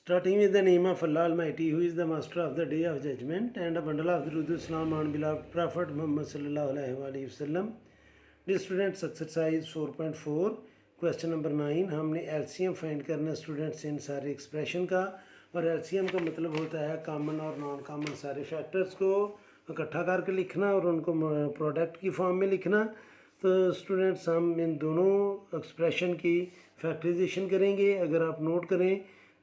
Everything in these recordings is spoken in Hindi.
Starting with the name of Allah Almighty, who is the master of the day of judgment, and a bundle of the Islam on beloved Prophet Muhammad sallallahu alaihi wasallam. Dear students, exercise 4.4 question number 9 हमने एलसीएम फाइंड करना स्टूडेंट्स इन सारे एक्सप्रेशन का। और एलसीएम का मतलब होता है कॉमन और नॉन कॉमन सारे फैक्टर्स को इकट्ठा करके लिखना और उनको प्रोडक्ट की फॉर्म में लिखना। तो स्टूडेंट्स हम इन दोनों एक्सप्रेशन की फैक्टराइजेशन करेंगे। अगर आप नोट करें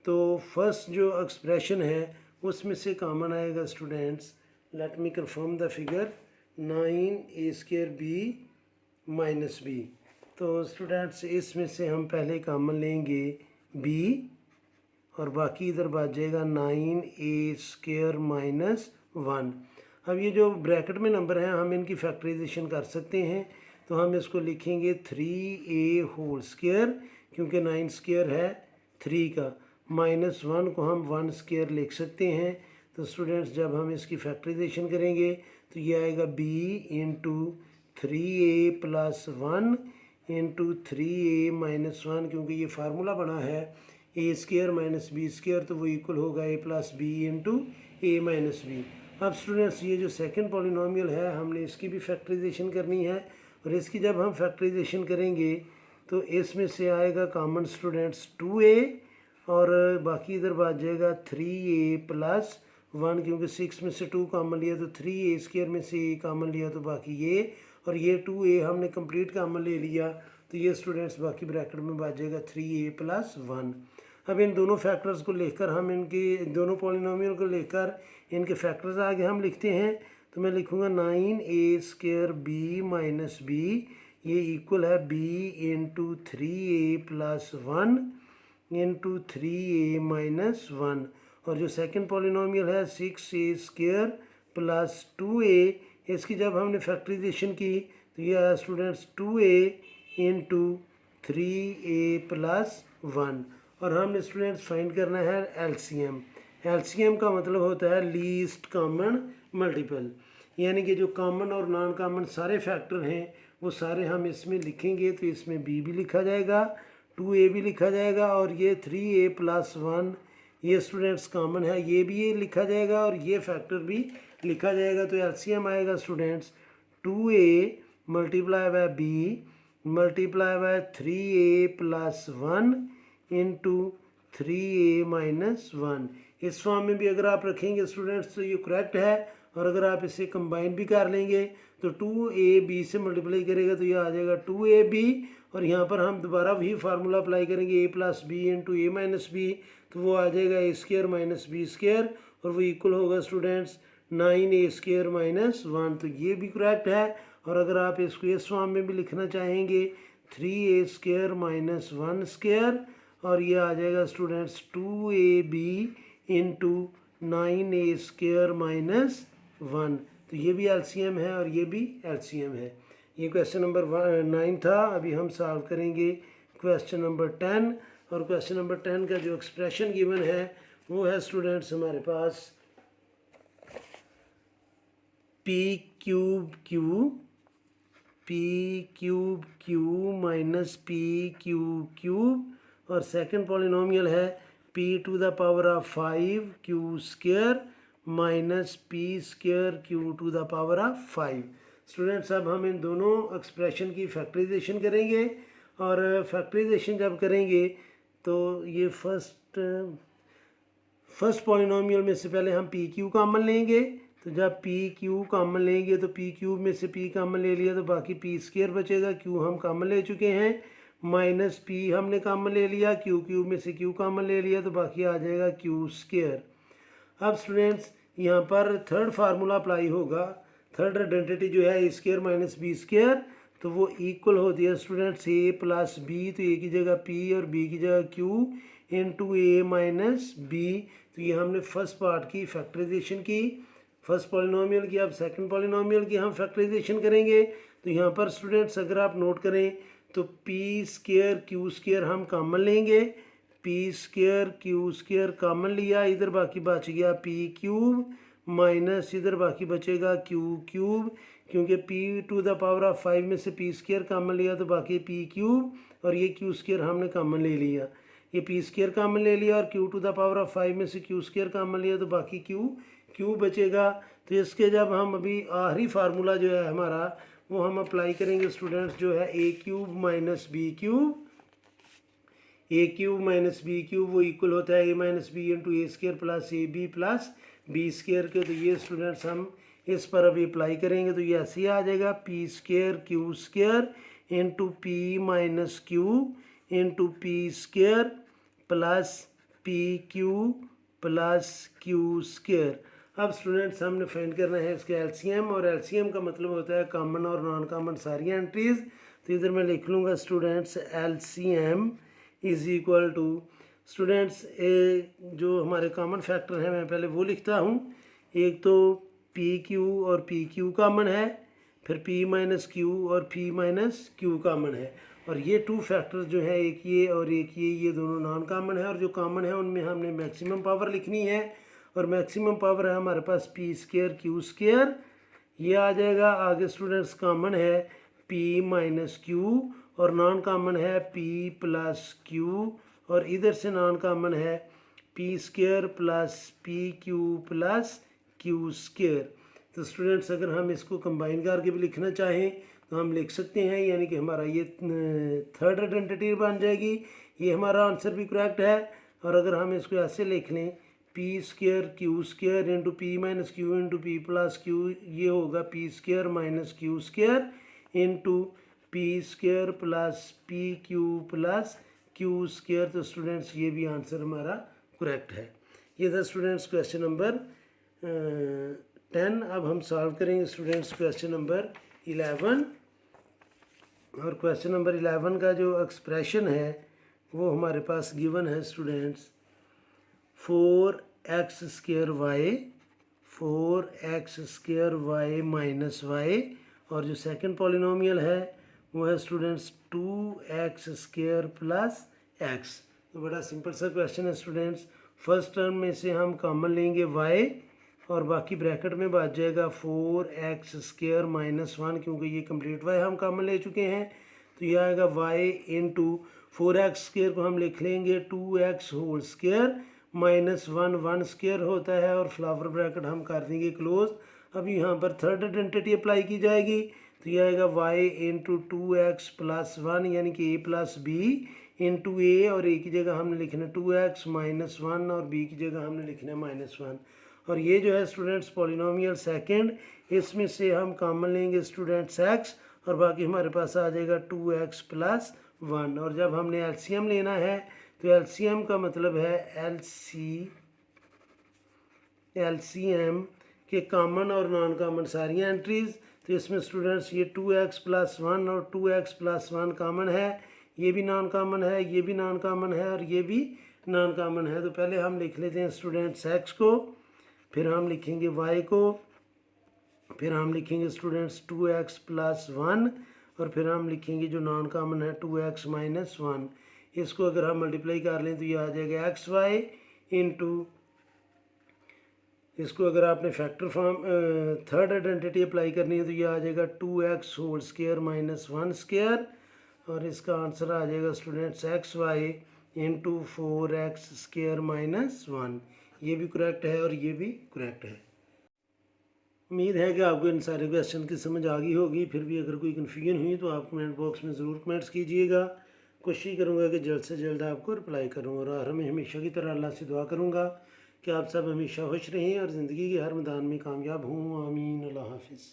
तो फर्स्ट जो एक्सप्रेशन है उसमें से कॉमन आएगा students, let me confirm the figure, 9a² b minus b। तो स्टूडेंट्स इसमें से हम पहले कॉमन लेंगे b और बाकी इधर बच जाएगा 9a² माइनस 1। अब ये जो ब्रैकेट में नंबर हैं हम इनकी फैक्टराइजेशन कर सकते हैं। तो हम इसको लिखेंगे 3a² क्योंकि 9² है 3 का, माइनस 1 को हम 1² लिख सकते हैं। तो स्टूडेंट्स जब हम इसकी फैक्टराइजेशन करेंगे तो ये आएगा b into 3a plus 1 into 3a minus 1, क्योंकि ये फार्मूला बना है a² माइनस b², तो वो इक्वल होगा a plus b into a minus b। अब स्टूडेंट्स ये जो सेकंड पॉलिनोमियल है हमने इसकी भी फैक्टराइजेशन करनी है, और इसकी जब हम फैक्टराइजेशन करेंगे तो इसमें से आएगा कॉमन स्टूडेंट्स 2a और बाकी इधर बच जाएगा 3a प्लस 1, क्योंकि 6 में से 2 कॉमन लिया तो 3a² में से a कॉमन लिया तो बाकी ये, और ये 2a हमने कंप्लीट कॉमन ले लिया तो ये स्टूडेंट्स बाकी ब्रैकेट में बच जाएगा 3a प्लस 1। अब इन दोनों फैक्टर्स को लेकर हम इनके दोनों पॉलिनोमियल को लेकर इनके फैक्टर्स आगे हम लिखते हैं। तो मैं लिखूँगा 9a² b माइनस b, ये इक्वल है b into 3a plus 1 into 3a minus 1। और जो सेकंड पॉलिनोमियल है 6a² प्लस 2a, इसकी जब हमने फैक्टराइजेशन की तो ये आया students 2a into 3a plus 1। और हमने स्टूडेंट्स फाइंड करना है एलसीएम। एलसीएम का मतलब होता है लीस्ट कॉमन मल्टीपल, यानी कि जो कॉमन और नॉन कॉमन सारे फैक्टर हैं वो सारे हम इसमें लिखेंगे। तो इसमें b भी लिखा जाएगा, 2a भी लिखा जाएगा, और ये 3a प्लस 1 ये स्टूडेंट्स कॉमन है, ये भी ये लिखा जाएगा और ये फैक्टर भी लिखा जाएगा। तो एलसीएम आएगा students 2a multiply by b multiply by 3a plus 1 into 3a minus 1। इस फॉर्म में भी अगर आप रखेंगे स्टूडेंट्स तो ये करेक्ट है, और अगर आप इसे कंबाइन भी कर लेंगे तो 2ab से मल्टीप्लाई करेगा तो ये आ जाएगा 2ab, और यहाँ पर हम दोबारा वही फार्मूला अप्लाई करेंगे a plus b into a minus b, तो वो आ जाएगा a² माइनस b², और वो इक्वल होगा स्टूडेंट्स 9a² माइनस 1। तो ये भी करेक्ट है। और अगर आप इसको इस फॉर्म में भी लिखना चाहेंगे 3a² माइनस 1², और ये आ जाएगा students 2ab into 9a² minus 1। तो ये भी एलसीएम है और ये भी एलसीएम है। ये क्वेश्चन नंबर 9 था। अभी हम सॉल्व करेंगे क्वेश्चन नंबर 10, और क्वेश्चन नंबर 10 का जो एक्सप्रेशन गिवन है वो है स्टूडेंट्स हमारे पास p³ माइनस p³ और सेकंड पॉलिनोमियल है p⁵q² माइनस p²q⁵। स्टूडेंट्स अब हम इन दोनों एक्सप्रेशन की फैक्टराइजेशन करेंगे, और फैक्टराइजेशन जब करेंगे तो ये फर्स्ट पॉलिनोमियल में से पहले हम pq कॉमन लेंगे। तो जब pq कॉमन लेंगे तो p³ में से p कॉमन ले लिया तो बाकी p² बचेगा, q हम कॉमन ले चुके हैं, माइनस p हमने कॉमन ले लिया, q³ में से q कॉमन ले लिया तो बाकी आ जाएगा q²। अब स्टूडेंट्स यहाँ पर थर्ड फार्मूला अप्लाई होगा, थर्ड आइडेंटिटी जो है a² माइनस b², तो वो इक्वल होती है स्टूडेंट्स a प्लस b, तो a की जगह p और b की जगह q into a minus b। तो ये हमने फर्स्ट पार्ट की फैक्टराइजेशन की, फर्स्ट पॉलिनोमियल की। अब सेकंड पॉलिनोमियल की हम फैक्टराइजेशन करेंगे। तो यहाँ पर स्टूडेंट्स अगर आप नोट करें तो p² q² हम कॉमन लेंगे, p² q² कॉमन लिया, इधर बाकी बच गया p³ माइनस इधर बाकी बचेगा q³, क्योंकि p⁵ में से p² कॉमन लिया तो बाकी p³ और ये q² हमने कॉमन ले लिया। ये पी स्क्वायर कॉमन ले लिया और q to the power of 5 में से क्यू स्क्वायर कॉमन लिया तो बाकी क्यू बचेगा। तो इसके जब हम अभी आखिरी फार्मूला जो है हमारा वो हम अप्लाई करेंगे स्टूडेंट्स, जो है A cube minus B cube, A cube minus B cube वो इक्वल होता है A minus B into A square plus A B plus B square के। तो ये स्टूडेंट्स हम इस पर अभी अप्लाई करेंगे तो ये ऐसे ही आ जाएगा P square Q square into P minus Q into P square plus P Q plus Q square. अब स्टूडेंट्स हमने फाइंड करना है इसके एलसीएम, और एलसीएम का मतलब होता है कॉमन और नॉन कॉमन सारी एंट्रीज। तो इधर मैं लिख लूँगा students LCM is equal to students जो हमारे कॉमन फैक्टर हैं मैं पहले वो लिखता हूँ। एक तो पी क्यू और पी क्यू कॉमन है, फिर पी माइनस क्यू और पी माइनस क्यू कॉमन है, और ये टू फैक्टर जो है एक ये और एक ये दोनों नॉन कॉमन है। और जो कॉमन है उनमें हमने मैक्सिमम पावर लिखनी है, और मैक्सिमम पावर है हमारे पास पी स्क्वायर क्यू स्क्वायर, ये आ जाएगा। आगे स्टूडेंट्स कॉमन है पी माइनस क्यू और नॉन कॉमन है पी प्लस क्यू, और इधर से नॉन कॉमन है P square plus P Q plus Q square. तो स्टूडेंट्स अगर हम इसको कंबाइन करके भी लिखना चाहें तो हम लिख सकते हैं, यानी कि हमारा ये थर्ड आइडेंटिटी बन जाएगी। ये हमारा आंसर भी करेक्ट है। और अगर हम इसको ऐसे लिख लें P square Q square into P minus Q into P plus Q, ये होगा P square minus Q square into P square plus P Q plus Q square. तो स्टूडेंट्स ये भी आंसर हमारा करेक्ट है। ये था स्टूडेंट्स क्वेश्चन नंबर 10। अब हम सॉल्व करेंगे स्टूडेंट्स क्वेश्चन नंबर 11, और क्वेश्चन नंबर 11 का जो एक्सप्रेशन है वो हमारे पास गिवन है students 4x square y minus y, और जो सेकंड पॉलिनोमियल है वो है students 2x square plus x। तो बड़ा सिंपल सा क्वेश्चन है स्टूडेंट्स। फर्स्ट टर्म में से हम कॉमन लेंगे y, और बाकी ब्रैकेट में बच जाएगा 4x स्क्वायर माइनस 1, क्योंकि ये कंप्लीट y हम कॉमन ले चुके हैं। तो ये आएगा y इंटू 4x स्क्वायर को हम लिख लेंगे 2x whole square minus 1 square होता है, और फ्लावर ब्रैकेट हम कर देंगे क्लोज। अब यहाँ पर थर्ड आइडेंटिटी अप्लाई की जाएगी, तो ये आएगा y इंटू 2x प्लस 1, यानी कि a प्लस बी इंटू ए, और a की जगह हमने लिखना 2x माइनस 1 और b की जगह हमने लिखना माइनस 1। और ये जो है स्टूडेंट्स पॉलिनोमियल सेकंड, इसमें से हम कॉमन लेंगे स्टूडेंट्स x, और बाकी हमारे पास आ जाएगा 2x प्लस 1। और जब हमने एलसीएम लेना है तो एलसीएम का मतलब है एलसीएम के कॉमन और नॉन कॉमन सारी एंट्रीज। तो इसमें स्टूडेंट्स ये 2x प्लस 1 और 2x प्लस 1 कॉमन है, ये भी नॉन कॉमन है, ये भी नॉन कॉमन है, और ये भी नॉन कॉमन है। तो पहले हम लिख लेते हैं स्टूडेंट्स x को, फिर हम लिखेंगे y को, फिर हम लिखेंगे स्टूडेंट्स 2x प्लस 1, और फिर हम लिखेंगे जो नॉन कॉमन है 2x माइनस 1। इसको अगर हम मल्टीप्लाई कर लें तो ये आ जाएगा xy इंटू, इसको अगर आपने factor form third identity apply करनी है तो ये आ जाएगा 2x whole square minus 1 square, और इसका आंसर आ जाएगा students xy into 4x square minus 1। ये भी करेक्ट है और ये भी करेक्ट है। उम्मीद है कि आपको इन सारे क्वेश्चन की समझ आ गई होगी। फिर भी अगर कोई कन्फ्यूजन हुई तो आप कमेंट बॉक्स में ज़रूर कमेंट्स कीजिएगा। कोशिश करूँगा कि जल्द से जल्द आपको रिप्लाई करूँ, और हमें हमेशा की तरह अल्लाह से दुआ करूँगा कि आप सब हमेशा खुश रहें और ज़िंदगी के हर मैदान में कामयाब हों। आमीन। अल्लाह हाफिज़।